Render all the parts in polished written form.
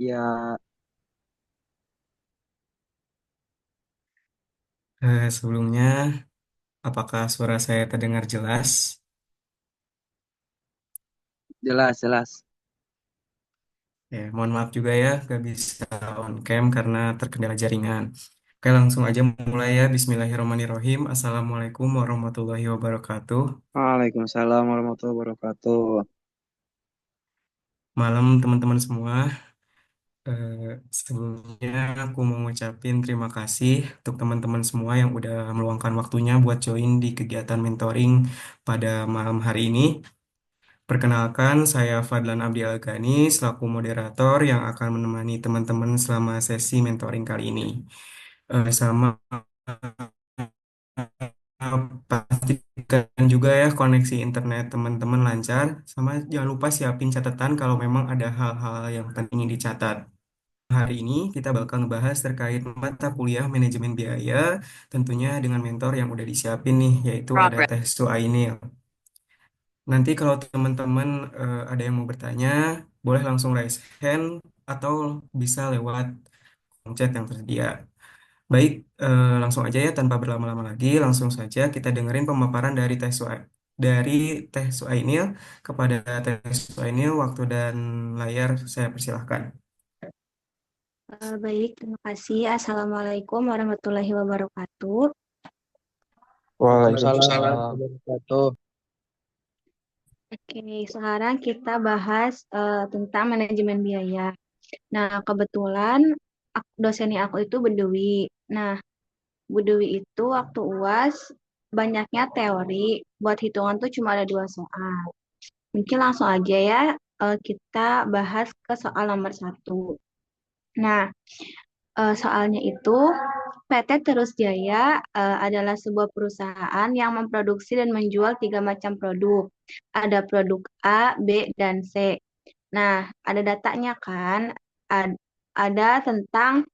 Ya, Sebelumnya, apakah suara saya terdengar jelas? jelas, jelas. Ya, mohon maaf juga ya, gak bisa on cam karena terkendala jaringan. Oke, langsung aja mulai ya. Bismillahirrahmanirrahim. Assalamualaikum warahmatullahi wabarakatuh. Waalaikumsalam warahmatullahi wabarakatuh. Malam teman-teman semua. Sebelumnya aku mau ngucapin terima kasih untuk teman-teman semua yang udah meluangkan waktunya buat join di kegiatan mentoring pada malam hari ini. Perkenalkan, saya Fadlan Abdi Algani selaku moderator yang akan menemani teman-teman selama sesi mentoring kali ini. Sama pastikan juga ya koneksi internet teman-teman lancar. Sama jangan lupa siapin catatan kalau memang ada hal-hal yang penting dicatat. Hari ini kita bakal ngebahas terkait mata kuliah manajemen biaya, tentunya dengan mentor yang udah disiapin nih, yaitu ada Progress. Teh Suainil. Nanti kalau teman-teman ada yang mau bertanya, boleh langsung raise hand atau bisa lewat chat yang tersedia. Baik, langsung aja ya tanpa berlama-lama lagi, langsung saja kita dengerin pemaparan dari Teh Suainil kepada Teh Suainil. Waktu dan layar saya persilahkan. Baik, terima kasih. Assalamualaikum warahmatullahi wabarakatuh. Waalaikumsalam Waalaikumsalam. warahmatullahi wabarakatuh. Oke, sekarang kita bahas tentang manajemen biaya. Nah, kebetulan dosennya aku itu Bu Dewi. Nah, Bu Dewi itu waktu UAS banyaknya teori, buat hitungan tuh cuma ada 2 soal. Mungkin langsung aja ya kita bahas ke soal nomor 1. Nah, soalnya itu PT Terus Jaya adalah sebuah perusahaan yang memproduksi dan menjual 3 macam produk. Ada produk A, B, dan C. Nah, ada datanya kan? Ad- ada tentang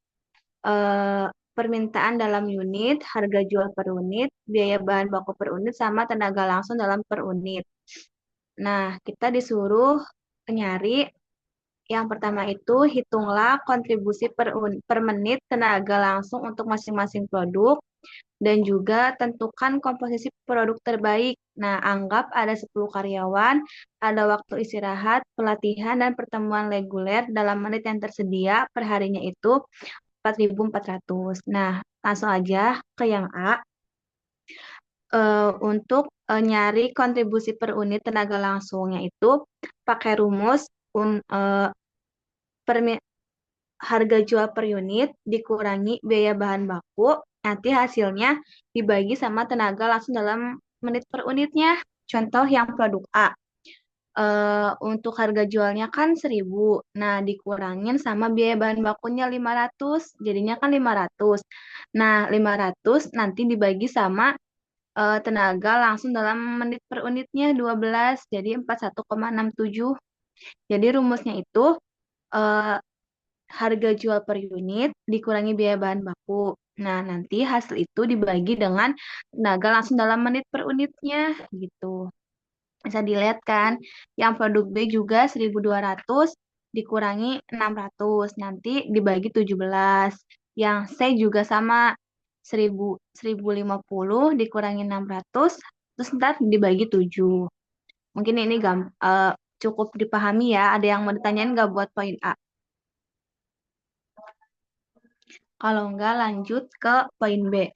eh, permintaan dalam unit, harga jual per unit, biaya bahan baku per unit, sama tenaga langsung dalam per unit. Nah, kita disuruh nyari yang pertama itu hitunglah kontribusi per menit tenaga langsung untuk masing-masing produk dan juga tentukan komposisi produk terbaik. Nah, anggap ada 10 karyawan, ada waktu istirahat, pelatihan, dan pertemuan reguler dalam menit yang tersedia per harinya itu 4.400. Nah, langsung aja ke yang A. Untuk nyari kontribusi per unit tenaga langsungnya itu pakai rumus per, harga jual per unit dikurangi biaya bahan baku, nanti hasilnya dibagi sama tenaga langsung dalam menit per unitnya. Contoh yang produk A, untuk harga jualnya kan 1.000, nah dikurangin sama biaya bahan bakunya 500, jadinya kan 500. Nah, 500 nanti dibagi sama tenaga langsung dalam menit per unitnya 12, jadi 41,67. Jadi rumusnya itu eh, harga jual per unit dikurangi biaya bahan baku. Nah, nanti hasil itu dibagi dengan tenaga langsung dalam menit per unitnya gitu. Bisa dilihat kan, yang produk B juga 1.200 dikurangi 600, nanti dibagi 17. Yang C juga sama 1.050 dikurangi 600, terus ntar dibagi 7. Mungkin ini cukup dipahami ya. Ada yang mau ditanyain nggak buat poin A? Kalau enggak lanjut ke poin B.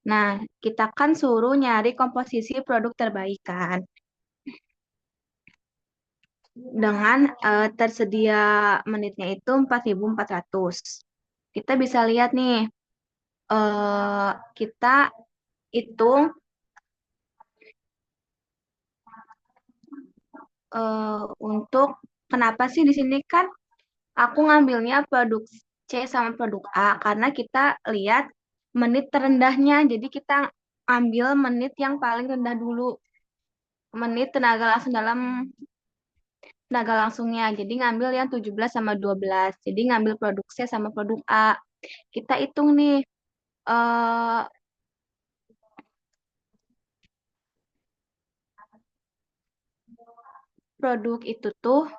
Nah, kita kan suruh nyari komposisi produk terbaik kan. Dengan tersedia menitnya itu 4.400. Kita bisa lihat nih, kita hitung untuk kenapa sih di sini kan aku ngambilnya produk C sama produk A karena kita lihat menit terendahnya. Jadi kita ambil menit yang paling rendah dulu. Menit tenaga langsung dalam tenaga langsungnya. Jadi ngambil yang 17 sama 12. Jadi ngambil produk C sama produk A. Kita hitung nih eh, produk itu tuh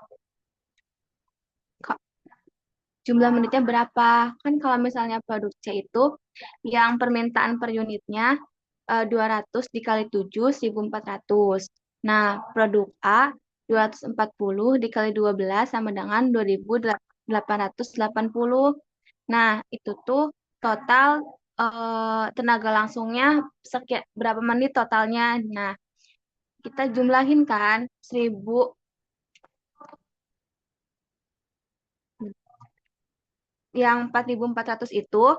jumlah menitnya berapa. Kan kalau misalnya produk C itu yang permintaan per unitnya 200 dikali 7, 1.400. Nah, produk A 240 dikali 12 sama dengan 2.880. Nah, itu tuh total tenaga langsungnya sekian berapa menit totalnya. Nah, kita jumlahin kan 1000 yang 4.400 itu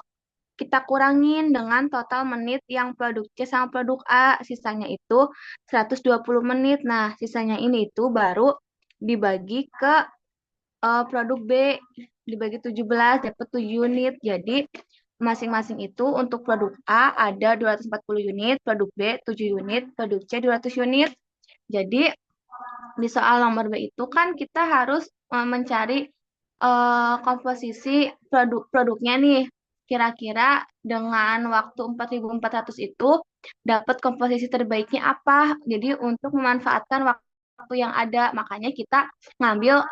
kita kurangin dengan total menit yang produk C sama produk A. Sisanya itu 120 menit. Nah, sisanya ini itu baru dibagi ke produk B. Dibagi 17, dapat 7 unit. Jadi, masing-masing itu untuk produk A ada 240 unit, produk B 7 unit, produk C 200 unit. Jadi, di soal nomor B itu kan kita harus mencari komposisi produknya nih. Kira-kira dengan waktu 4.400 itu dapat komposisi terbaiknya apa? Jadi untuk memanfaatkan waktu yang ada, makanya kita ngambil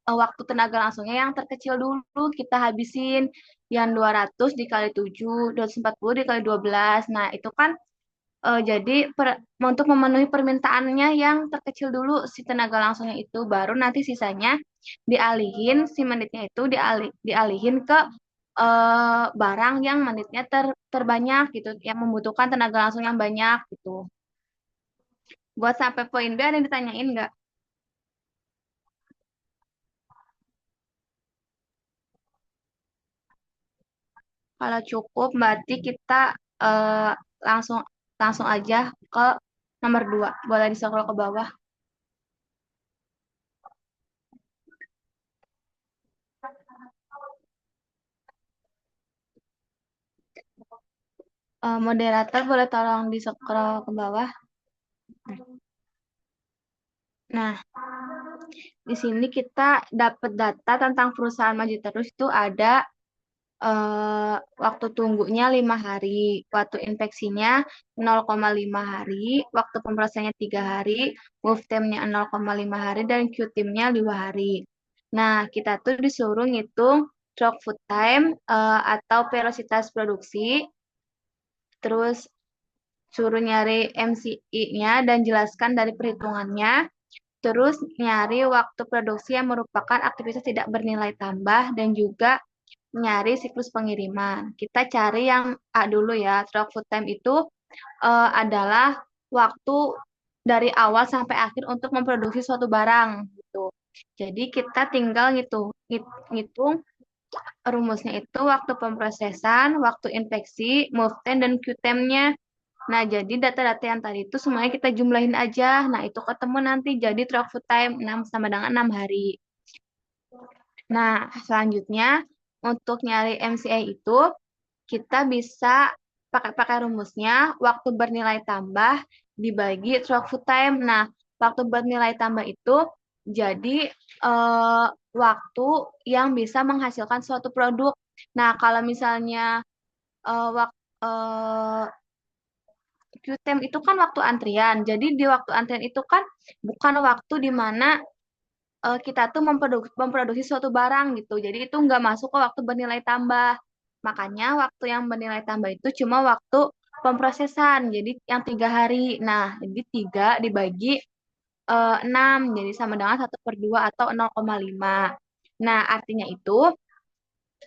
waktu tenaga langsungnya yang terkecil dulu, kita habisin yang 200 dikali 7, 240 dikali 12. Nah, itu kan jadi untuk memenuhi permintaannya yang terkecil dulu si tenaga langsungnya itu, baru nanti sisanya dialihin, si menitnya itu dialihin ke barang yang menitnya terbanyak gitu, yang membutuhkan tenaga langsung yang banyak gitu. Buat sampai poin B ada yang ditanyain nggak? Kalau cukup berarti kita eh, langsung langsung aja ke nomor 2. Boleh di-scroll ke bawah. Moderator boleh tolong di-scroll ke bawah. Nah, di sini kita dapat data tentang perusahaan maju terus itu ada waktu tunggunya 5 hari, waktu infeksinya 0,5 hari, waktu pemrosesannya 3 hari, move time-nya 0,5 hari, dan Q-time-nya 2 hari. Nah, kita tuh disuruh ngitung drop food time atau velocitas produksi, terus suruh nyari MCI-nya dan jelaskan dari perhitungannya. Terus nyari waktu produksi yang merupakan aktivitas tidak bernilai tambah dan juga nyari siklus pengiriman. Kita cari yang A dulu ya. Truck food time itu adalah waktu dari awal sampai akhir untuk memproduksi suatu barang gitu. Jadi kita tinggal ngitung rumusnya itu waktu pemrosesan, waktu infeksi, move time, dan Q-time-nya. Nah, jadi data-data yang tadi itu semuanya kita jumlahin aja. Nah, itu ketemu nanti jadi truck food time 6 sama dengan 6 hari. Nah, selanjutnya untuk nyari MCI itu kita bisa pakai rumusnya waktu bernilai tambah dibagi truck food time. Nah, waktu bernilai tambah itu jadi waktu yang bisa menghasilkan suatu produk. Nah, kalau misalnya waktu Q-time itu kan waktu antrian. Jadi di waktu antrian itu kan bukan waktu di mana kita tuh memproduksi suatu barang gitu. Jadi itu nggak masuk ke waktu bernilai tambah. Makanya waktu yang bernilai tambah itu cuma waktu pemrosesan. Jadi yang 3 hari. Nah, jadi 3 dibagi 6. Jadi sama dengan 1/2 atau 0,5. Nah, artinya itu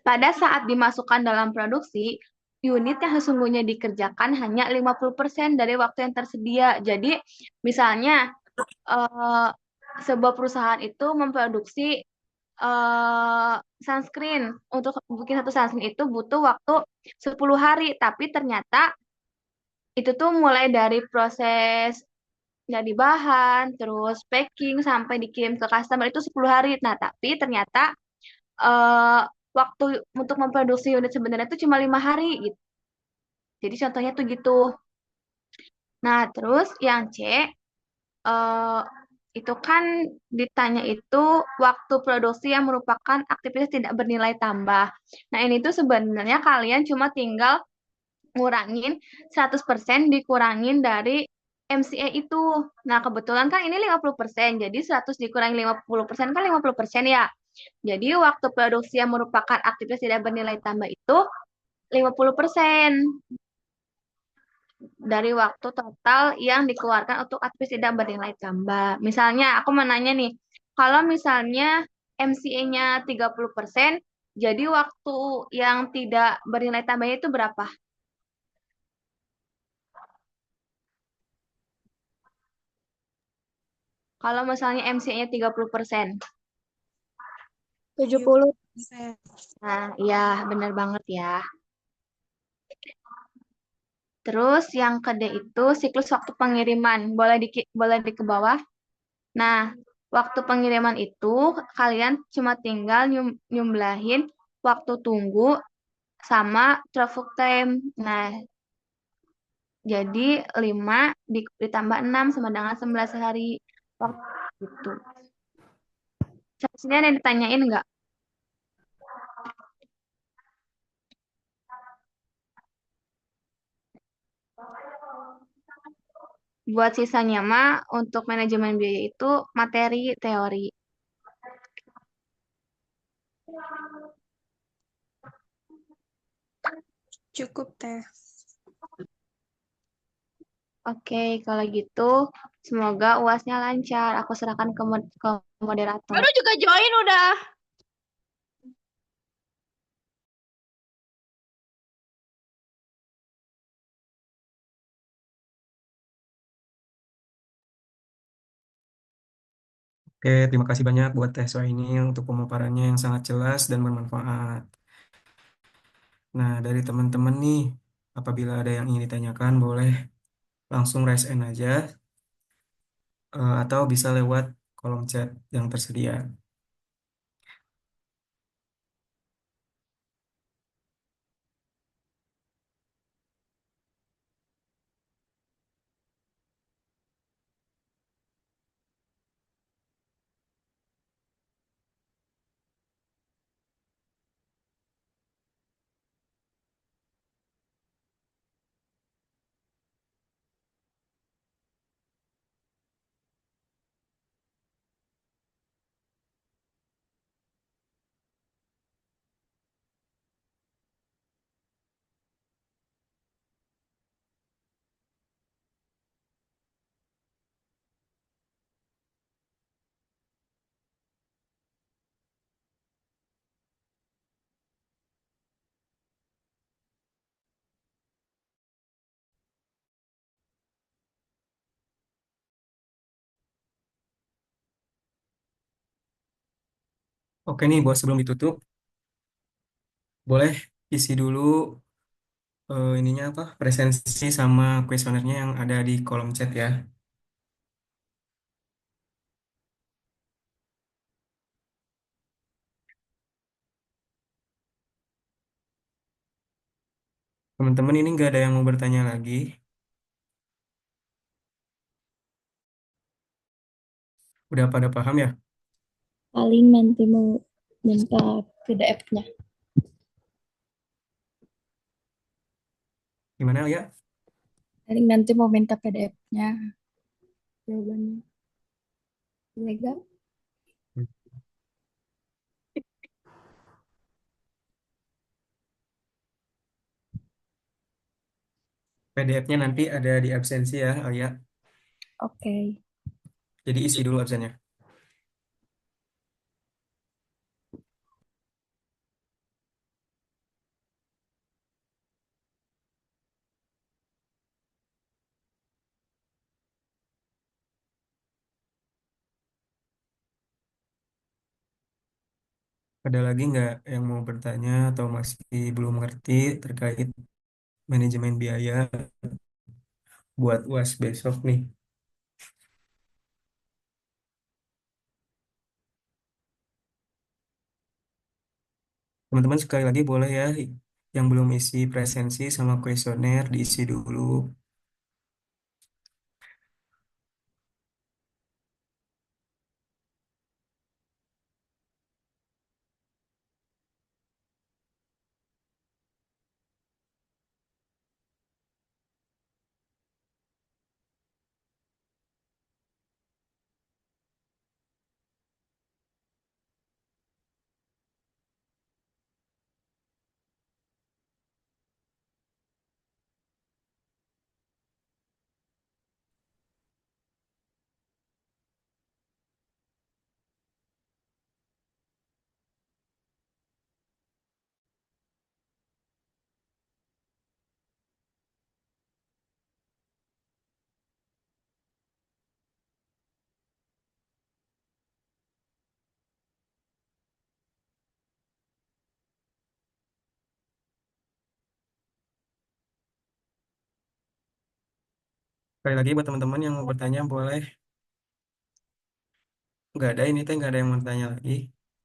pada saat dimasukkan dalam produksi, unit yang sesungguhnya dikerjakan hanya 50% dari waktu yang tersedia. Jadi, misalnya eh, sebuah perusahaan itu memproduksi sunscreen. Untuk bikin satu sunscreen itu butuh waktu 10 hari, tapi ternyata itu tuh mulai dari proses jadi bahan, terus packing sampai dikirim ke customer itu 10 hari. Nah, tapi ternyata eh, waktu untuk memproduksi unit sebenarnya itu cuma 5 hari gitu. Jadi contohnya tuh gitu. Nah, terus yang C eh, itu kan ditanya itu waktu produksi yang merupakan aktivitas tidak bernilai tambah. Nah, ini tuh sebenarnya kalian cuma tinggal ngurangin 100% dikurangin dari MCA itu. Nah, kebetulan kan ini 50%, jadi 100 dikurangi 50% kan 50% ya. Jadi waktu produksi yang merupakan aktivitas tidak bernilai tambah itu 50% dari waktu total yang dikeluarkan untuk aktivitas tidak bernilai tambah. Misalnya aku mau nanya nih, kalau misalnya MCA-nya 30%, jadi waktu yang tidak bernilai tambahnya itu berapa? Kalau misalnya MCA-nya 30%. 70%. Nah, iya benar banget ya. Terus yang kedua itu siklus waktu pengiriman. Boleh di ke bawah. Nah, waktu pengiriman itu kalian cuma tinggal nyumblahin waktu tunggu sama traffic time. Nah, jadi 5 ditambah 6 sama dengan 11 hari waktu itu. Sampai sini ada yang ditanyain nggak? Buat sisanya mah untuk manajemen biaya itu materi teori. Cukup teh. Oke, kalau gitu semoga UASnya lancar. Aku serahkan ke moderator. Baru juga join udah. Oke, terima kasih banyak buat Teh ini untuk pemaparannya yang sangat jelas dan bermanfaat. Nah, dari teman-teman nih, apabila ada yang ingin ditanyakan, boleh langsung raise hand aja, atau bisa lewat kolom chat yang tersedia. Oke nih, buat sebelum ditutup, boleh isi dulu ininya apa presensi sama kuesionernya yang ada di kolom chat ya. Teman-teman ini nggak ada yang mau bertanya lagi. Udah pada paham ya? Paling nanti mau minta PDF-nya. Gimana ya? Paling nanti mau minta PDF-nya. Jawabannya. Legal. PDF-nya nanti ada di absensi ya, Alia. Oke. Jadi isi dulu absennya. Ada lagi nggak yang mau bertanya atau masih belum ngerti terkait manajemen biaya buat UAS besok nih? Teman-teman sekali lagi boleh ya yang belum isi presensi sama kuesioner diisi dulu. Sekali lagi buat teman-teman yang mau bertanya boleh. Nggak ada ini teh nggak ada yang mau bertanya lagi.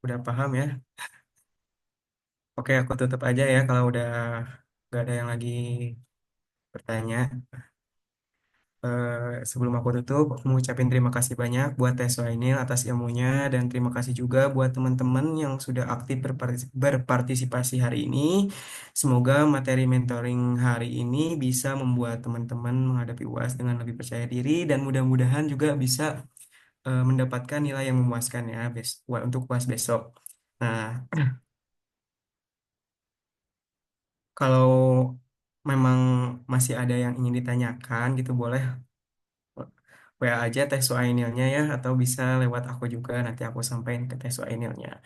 Udah paham ya? Oke, aku tutup aja ya kalau udah nggak ada yang lagi bertanya. Sebelum aku tutup, aku mau ucapin terima kasih banyak buat Teh Soainil atas ilmunya dan terima kasih juga buat teman-teman yang sudah aktif berpartisipasi hari ini. Semoga materi mentoring hari ini bisa membuat teman-teman menghadapi UAS dengan lebih percaya diri dan mudah-mudahan juga bisa mendapatkan nilai yang memuaskan ya untuk UAS besok. Nah, kalau memang masih ada yang ingin ditanyakan gitu boleh WA aja Teh Suainilnya ya atau bisa lewat aku juga nanti aku sampaikan ke Teh Suainilnya.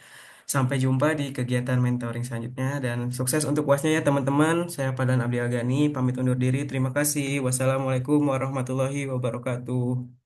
Sampai jumpa di kegiatan mentoring selanjutnya dan sukses untuk UASnya ya teman-teman. Saya Padan Abdi Agani pamit undur diri. Terima kasih. Wassalamualaikum warahmatullahi wabarakatuh.